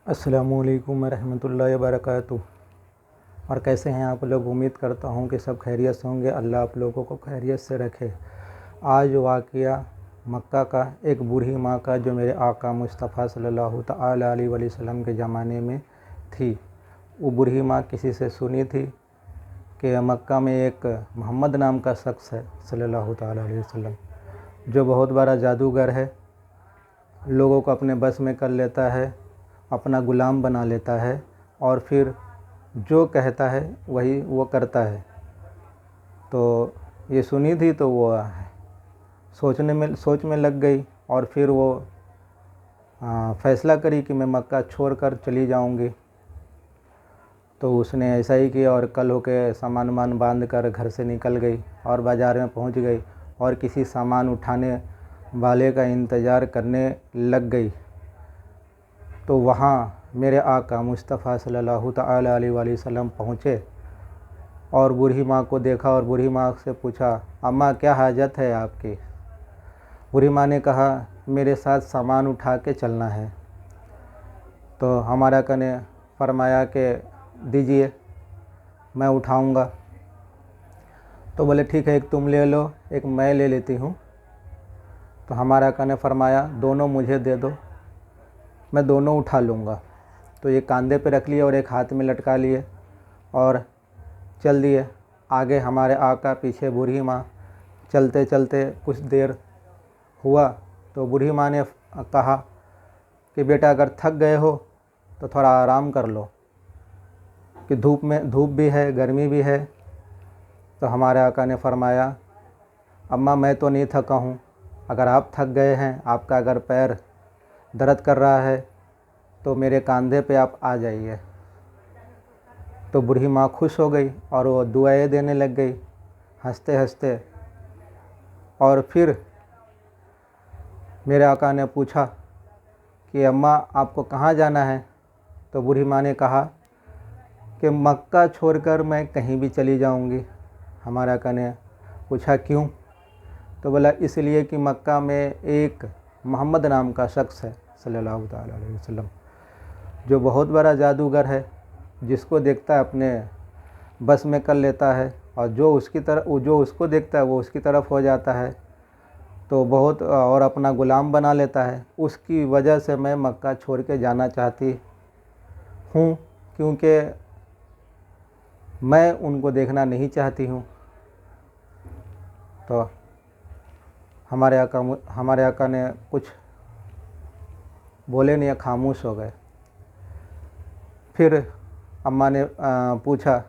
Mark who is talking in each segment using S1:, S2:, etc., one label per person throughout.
S1: अस्सलामुअलैकुम वरहमतुल्लाहि वबरकातुहू। और कैसे हैं आप लोग? उम्मीद करता हूं कि सब खैरियत से होंगे। अल्लाह आप लोगों को खैरियत से रखे। आज वाक़या मक्का का, एक बूढ़ी माँ का, जो मेरे आका मुस्तफ़ा सल्लल्लाहु तआला अलैहि वसल्लम के ज़माने में थी। वो बूढ़ी माँ किसी से सुनी थी कि मक्का में एक मोहम्मद नाम का शख्स है सल्लल्लाहु तआला अलैहि वसल्लम, जो बहुत बड़ा जादूगर है, लोगों को अपने बस में कर लेता है, अपना ग़ुलाम बना लेता है और फिर जो कहता है वही वो करता है। तो ये सुनी थी तो वो सोच में लग गई और फिर वो फ़ैसला करी कि मैं मक्का छोड़कर चली जाऊंगी। तो उसने ऐसा ही किया और कल होके सामान वामान बांध कर घर से निकल गई और बाज़ार में पहुंच गई और किसी सामान उठाने वाले का इंतज़ार करने लग गई। तो वहाँ मेरे आका मुस्तफ़ा सल्लल्लाहु तआला अलैहि वसल्लम पहुँचे और बूढ़ी माँ को देखा और बूढ़ी माँ से पूछा, अम्मा क्या हाजत है आपकी? बूढ़ी माँ ने कहा, मेरे साथ सामान उठा के चलना है। तो हमारा आका ने फरमाया कि दीजिए, मैं उठाऊंगा। तो बोले ठीक है, एक तुम ले लो, एक मैं ले लेती हूँ। तो हमारा आका ने फरमाया, दोनों मुझे दे दो, मैं दोनों उठा लूँगा। तो ये कंधे पे रख लिए और एक हाथ में लटका लिए और चल दिए आगे हमारे आका, पीछे बूढ़ी माँ। चलते चलते कुछ देर हुआ तो बूढ़ी माँ ने कहा कि बेटा अगर थक गए हो तो थोड़ा आराम कर लो, कि धूप भी है, गर्मी भी है। तो हमारे आका ने फरमाया, अम्मा मैं तो नहीं थका हूँ, अगर आप थक गए हैं, आपका अगर पैर दर्द कर रहा है तो मेरे कंधे पे आप आ जाइए। तो बूढ़ी माँ खुश हो गई और वो दुआएं देने लग गई हंसते हंसते। और फिर मेरे आका ने पूछा कि अम्मा आपको कहाँ जाना है? तो बूढ़ी माँ ने कहा कि मक्का छोड़कर मैं कहीं भी चली जाऊंगी। हमारे आका ने पूछा क्यों? तो बोला इसलिए कि मक्का में एक मोहम्मद नाम का शख्स है सल्लल्लाहु तआला अलैहि वसल्लम, जो बहुत बड़ा जादूगर है, जिसको देखता है अपने बस में कर लेता है और जो उसको देखता है वो उसकी तरफ हो जाता है, तो बहुत और अपना ग़ुलाम बना लेता है। उसकी वजह से मैं मक्का छोड़ के जाना चाहती हूँ, क्योंकि मैं उनको देखना नहीं चाहती हूँ। तो हमारे आका ने कुछ बोले नहीं, खामोश हो गए। फिर अम्मा ने पूछा,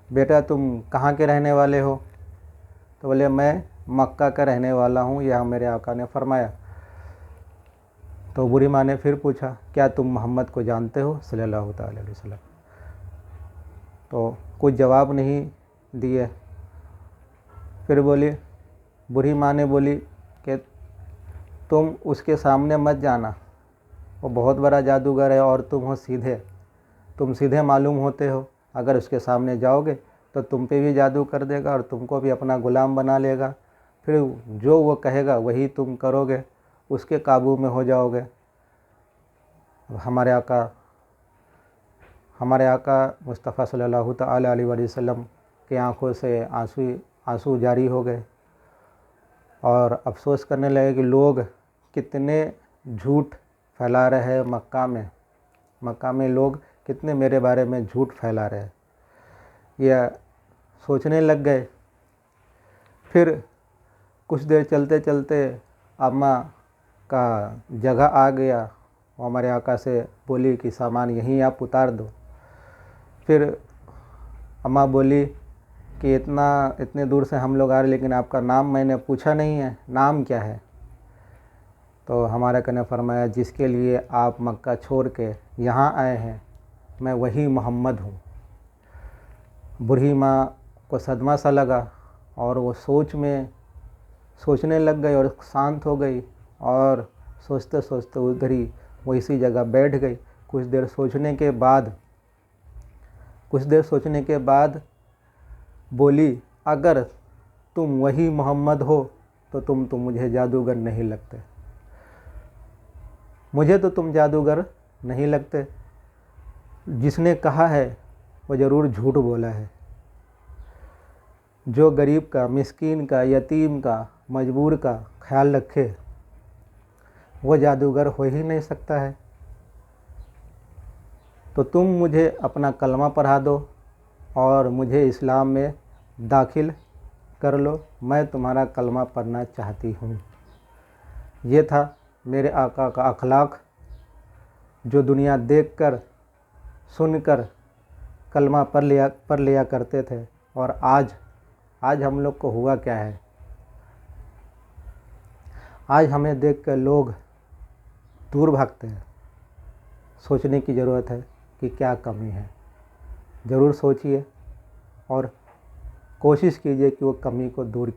S1: बेटा तुम कहाँ के रहने वाले हो? तो बोले मैं मक्का का रहने वाला हूँ, यह मेरे आका ने फरमाया। तो बूढ़ी माँ ने फिर पूछा, क्या तुम मोहम्मद को जानते हो सल्लल्लाहु तआला अलैहि वसल्लम? तो कुछ जवाब नहीं दिए। फिर बूढ़ी माँ ने बोली कि तुम उसके सामने मत जाना, वो बहुत बड़ा जादूगर है और तुम सीधे मालूम होते हो। अगर उसके सामने जाओगे तो तुम पे भी जादू कर देगा और तुमको भी अपना ग़ुलाम बना लेगा। फिर जो वो कहेगा वही तुम करोगे, उसके काबू में हो जाओगे। हमारे आका मुस्तफ़ा सल्लल्लाहु तआला अलैहि वसल्लम की आंखों से आंसू जारी हो गए और अफसोस करने लगे कि लोग कितने झूठ फैला रहे हैं मक्का में लोग कितने मेरे बारे में झूठ फैला रहे हैं, यह सोचने लग गए। फिर कुछ देर चलते चलते अम्मा का जगह आ गया, वो हमारे आका से बोली कि सामान यहीं आप उतार दो। फिर अम्मा बोली कि इतने दूर से हम लोग आ रहे, लेकिन आपका नाम मैंने पूछा नहीं है, नाम क्या है? तो हमारे आका ने फरमाया, जिसके लिए आप मक्का छोड़ के यहाँ आए हैं, मैं वही मोहम्मद हूँ। बूढ़ी माँ को सदमा सा लगा और वो सोचने लग गई और शांत हो गई और सोचते सोचते उधर ही वो इसी जगह बैठ गई। कुछ देर सोचने के बाद बोली, अगर तुम वही मोहम्मद हो तो तुम मुझे जादूगर नहीं लगते। मुझे तो तुम जादूगर नहीं लगते। जिसने कहा है वो ज़रूर झूठ बोला है। जो गरीब का, मिस्कीन का, यतीम का, मजबूर का ख्याल रखे वो जादूगर हो ही नहीं सकता है। तो तुम मुझे अपना कलमा पढ़ा दो और मुझे इस्लाम में दाखिल कर लो, मैं तुम्हारा कलमा पढ़ना चाहती हूँ। ये था मेरे आका का अखलाक, जो दुनिया देखकर सुनकर कलमा पढ़ लिया करते थे। और आज हम लोग को हुआ क्या है? आज हमें देखकर लोग दूर भागते हैं। सोचने की ज़रूरत है कि क्या कमी है। ज़रूर सोचिए और कोशिश कीजिए कि वो कमी को दूर